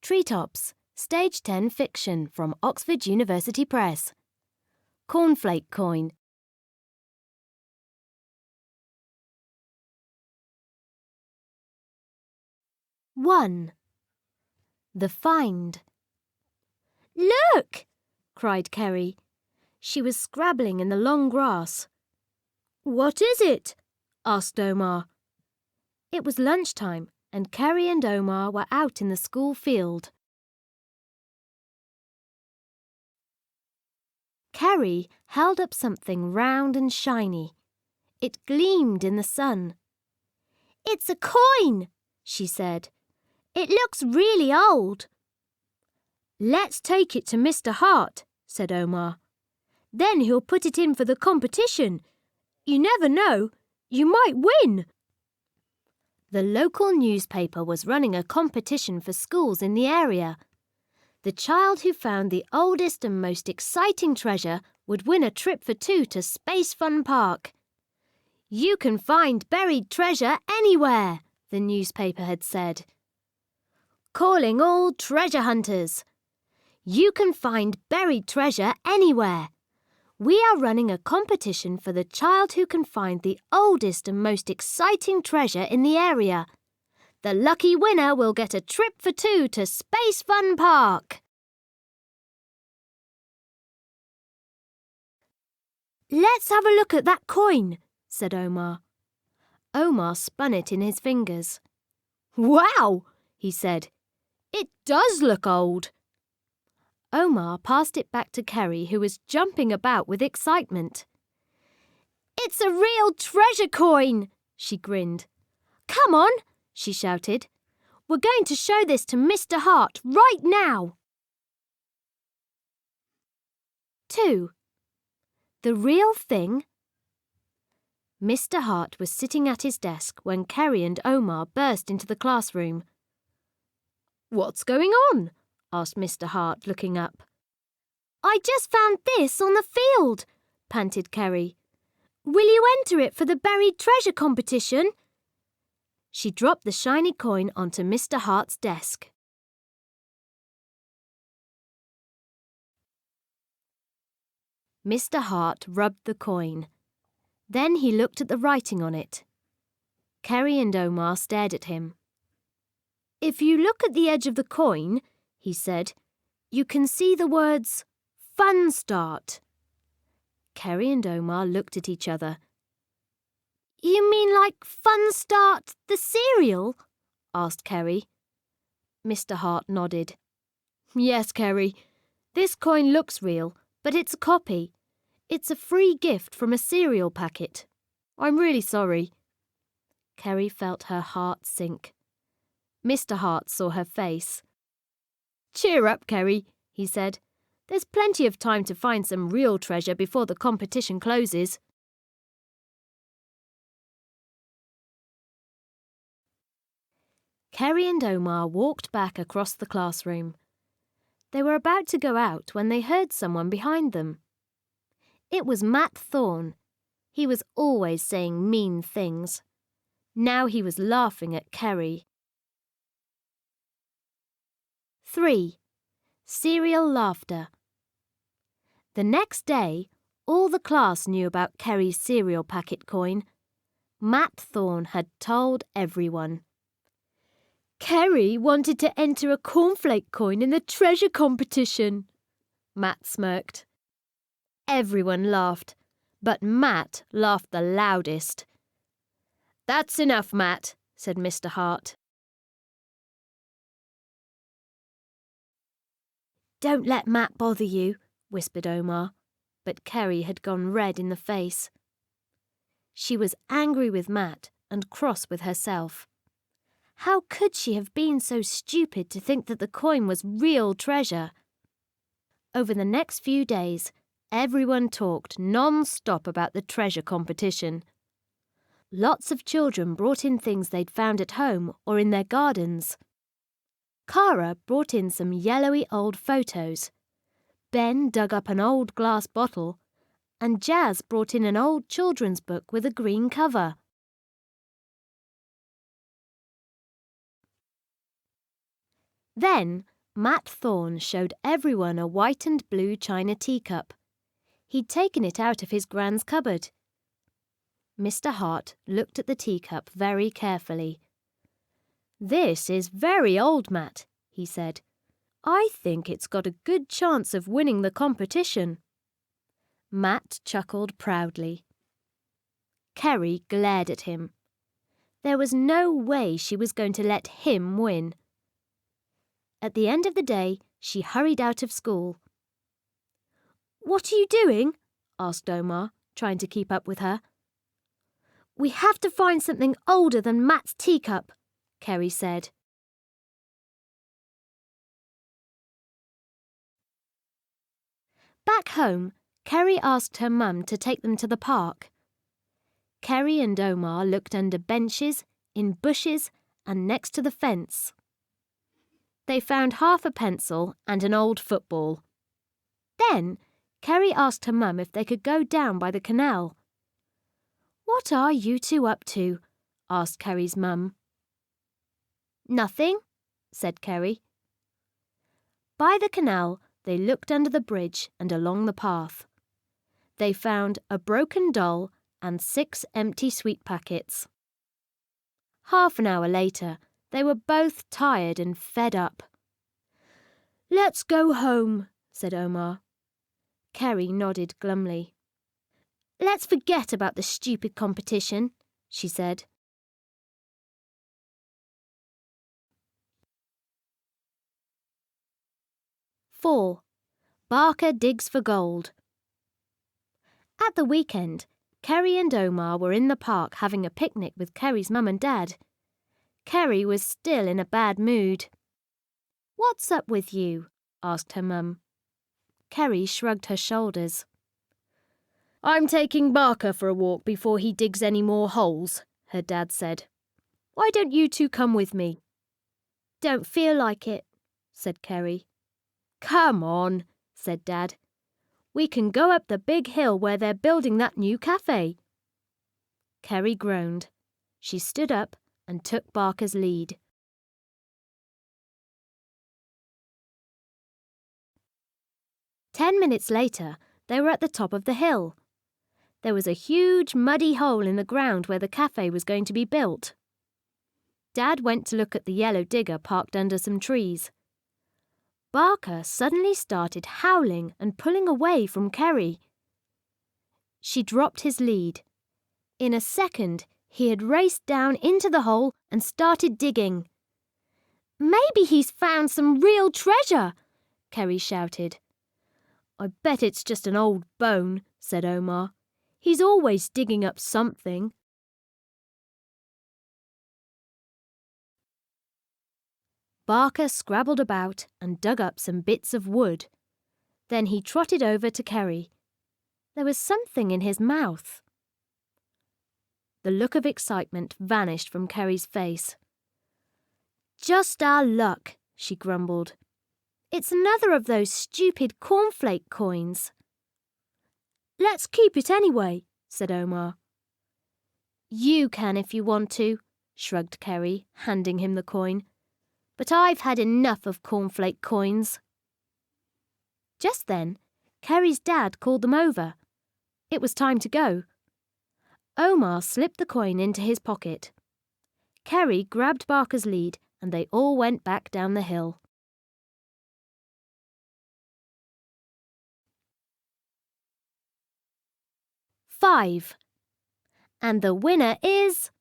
Treetops, Stage 10 Fiction from Oxford University Press. Cornflake Coin. One. The Find. "Look!" cried Kerry. She was scrabbling in the long grass. "What is it?" asked Omar. It was lunchtime, and Kerry and Omar were out in the school field. Kerry held up something round and shiny. It gleamed in the sun. "It's a coin," she said. "It looks really old." "Let's take it to Mr. Hart," said Omar. "Then he'll put it in for the competition. You never know, you might win." The local newspaper was running a competition for schools in the area. The child who found the oldest and most exciting treasure would win a trip for two to Space Fun Park. "You can find buried treasure anywhere," the newspaper had said. "Calling all treasure hunters. You can find buried treasure anywhere. We are running a competition for the child who can find the oldest and most exciting treasure in the area. The lucky winner will get a trip for two to Space Fun Park." "Let's have a look at that coin," said Omar. Omar spun it in his fingers. "Wow," he said. "It does look old." Omar passed it back to Kerry, who was jumping about with excitement. "It's a real treasure coin," she grinned. "Come on," she shouted. "We're going to show this to Mr. Hart right now." 2. The Real Thing. Mr. Hart was sitting at his desk when Kerry and Omar burst into the classroom. "What's going on?" asked Mr. Hart, looking up. "I just found this on the field," panted Kerry. "Will you enter it for the buried treasure competition?" She dropped the shiny coin onto Mr. Hart's desk. Mr. Hart rubbed the coin. Then he looked at the writing on it. Kerry and Omar stared at him. "If you look at the edge of the coin," he said, "you can see the words Fun Start." Kerry and Omar looked at each other. "You mean like Fun Start, the cereal?" asked Kerry. Mr. Hart nodded. "Yes, Kerry. This coin looks real, but it's a copy. It's a free gift from a cereal packet. I'm really sorry." Kerry felt her heart sink. Mr. Hart saw her face. "Cheer up, Kerry," he said. "There's plenty of time to find some real treasure before the competition closes." Kerry and Omar walked back across the classroom. They were about to go out when they heard someone behind them. It was Matt Thorne. He was always saying mean things. Now he was laughing at Kerry. 3. Serial Laughter. The next day, all the class knew about Kerry's cereal packet coin. Matt Thorne had told everyone. "Kerry wanted to enter a cornflake coin in the treasure competition," Matt smirked. Everyone laughed, but Matt laughed the loudest. "That's enough, Matt," said Mr. Hart. "Don't let Matt bother you," whispered Omar, but Kerry had gone red in the face. She was angry with Matt and cross with herself. How could she have been so stupid to think that the coin was real treasure? Over the next few days, everyone talked non-stop about the treasure competition. Lots of children brought in things they'd found at home or in their gardens. Cara brought in some yellowy old photos. Ben dug up an old glass bottle, and Jazz brought in an old children's book with a green cover. Then Matt Thorne showed everyone a white and blue china teacup. He'd taken it out of his Gran's cupboard. Mr. Hart looked at the teacup very carefully. "This is very old, Matt," he said. "I think it's got a good chance of winning the competition." Matt chuckled proudly. Kerry glared at him. There was no way she was going to let him win. At the end of the day, she hurried out of school. "What are you doing?" asked Omar, trying to keep up with her. "We have to find something older than Matt's teacup," Kerry said. Back home, Kerry asked her mum to take them to the park. Kerry and Omar looked under benches, in bushes, and next to the fence. They found half a pencil and an old football. Then, Kerry asked her mum if they could go down by the canal. "What are you two up to?" asked Kerry's mum. "Nothing," said Kerry. By the canal, they looked under the bridge and along the path. They found a broken doll and 6 empty sweet packets. Half an hour later, they were both tired and fed up. "Let's go home," said Omar. Kerry nodded glumly. "Let's forget about the stupid competition," she said. "4. Barker digs for gold." At the weekend, Kerry and Omar were in the park having a picnic with Kerry's mum and dad. Kerry was still in a bad mood. "What's up with you?" asked her mum. Kerry shrugged her shoulders. "I'm taking Barker for a walk before he digs any more holes," her dad said. "Why don't you two come with me?" "Don't feel like it," said Kerry. "Come on," said Dad. "We can go up the big hill where they're building that new cafe." Kerry groaned. She stood up and took Barker's lead. "10 minutes later, they were at the top of the hill. There was a huge muddy hole in the ground where the cafe was going to be built. Dad went to look at the yellow digger parked under some trees. Barker suddenly started howling and pulling away from Kerry. She dropped his lead. In a second, he had raced down into the hole and started digging. "Maybe he's found some real treasure," Kerry shouted. "I bet it's just an old bone," said Omar. "He's always digging up something." Barker scrabbled about and dug up some bits of wood. Then he trotted over to Kerry. There was something in his mouth. The look of excitement vanished from Kerry's face. "Just our luck," she grumbled. "It's another of those stupid cornflake coins." "Let's keep it anyway," said Omar. "You can if you want to," shrugged Kerry, handing him the coin. "But I've had enough of cornflake coins." Just then, Kerry's dad called them over. It was time to go. Omar slipped the coin into his pocket. Kerry grabbed Barker's lead and they all went back down the hill. "5. And the winner is..."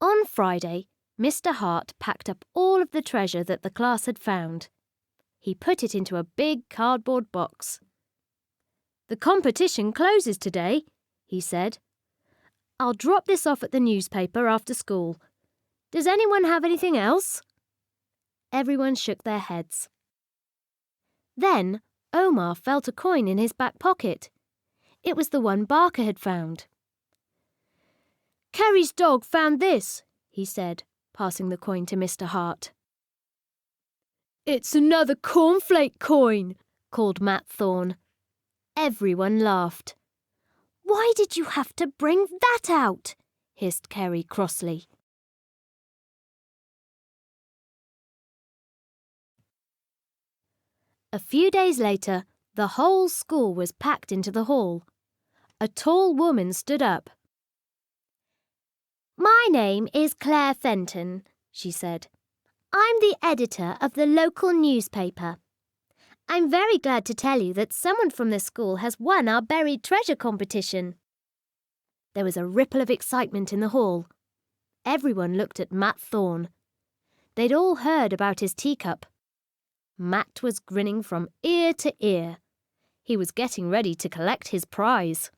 On Friday, Mr. Hart packed up all of the treasure that the class had found. He put it into a big cardboard box. "The competition closes today," he said. "I'll drop this off at the newspaper after school. Does anyone have anything else?" Everyone shook their heads. Then Omar felt a coin in his back pocket. It was the one Barker had found. "Kerry's dog found this," he said, passing the coin to Mr. Hart. "It's another cornflake coin," called Matt Thorne. Everyone laughed. "Why did you have to bring that out?" hissed Kerry crossly. A few days later, the whole school was packed into the hall. A tall woman stood up. "My name is Claire Fenton," she said. "I'm the editor of the local newspaper. I'm very glad to tell you that someone from the school has won our buried treasure competition." There was a ripple of excitement in the hall. Everyone looked at Matt Thorne. They'd all heard about his teacup. Matt was grinning from ear to ear. He was getting ready to collect his prize.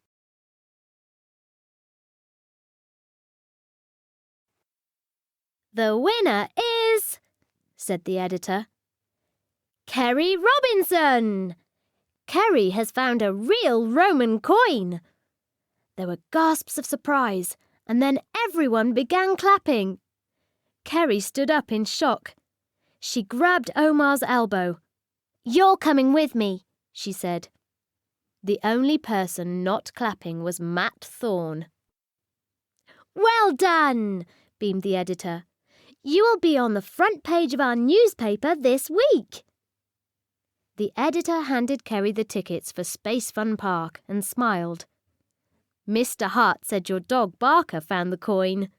"The winner is," said the editor, "Kerry Robinson. Kerry has found a real Roman coin." There were gasps of surprise, and then everyone began clapping. Kerry stood up in shock. She grabbed Omar's elbow. "You're coming with me," she said. The only person not clapping was Matt Thorne. "Well done," beamed the editor. "You will be on the front page of our newspaper this week." The editor handed Kerry the tickets for Space Fun Park and smiled. "Mr. Hart said your dog Barker found the coin."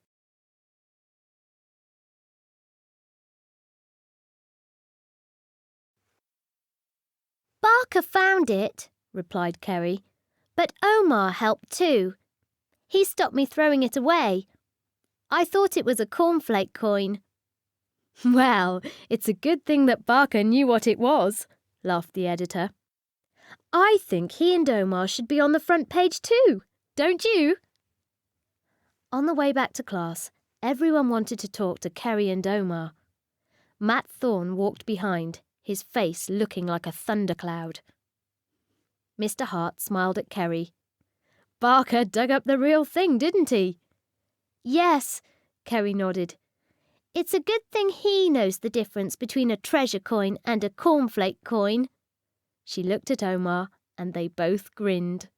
"Barker found it," replied Kerry, "but Omar helped too. He stopped me throwing it away. I thought it was a cornflake coin." "Well, it's a good thing that Barker knew what it was," laughed the editor. "I think he and Omar should be on the front page too, don't you?" On the way back to class, everyone wanted to talk to Kerry and Omar. Matt Thorne walked behind, his face looking like a thundercloud. Mr. Hart smiled at Kerry. "Barker dug up the real thing, didn't he?" "Yes," Kerry nodded. "It's a good thing he knows the difference between a treasure coin and a cornflake coin." She looked at Omar, and they both grinned.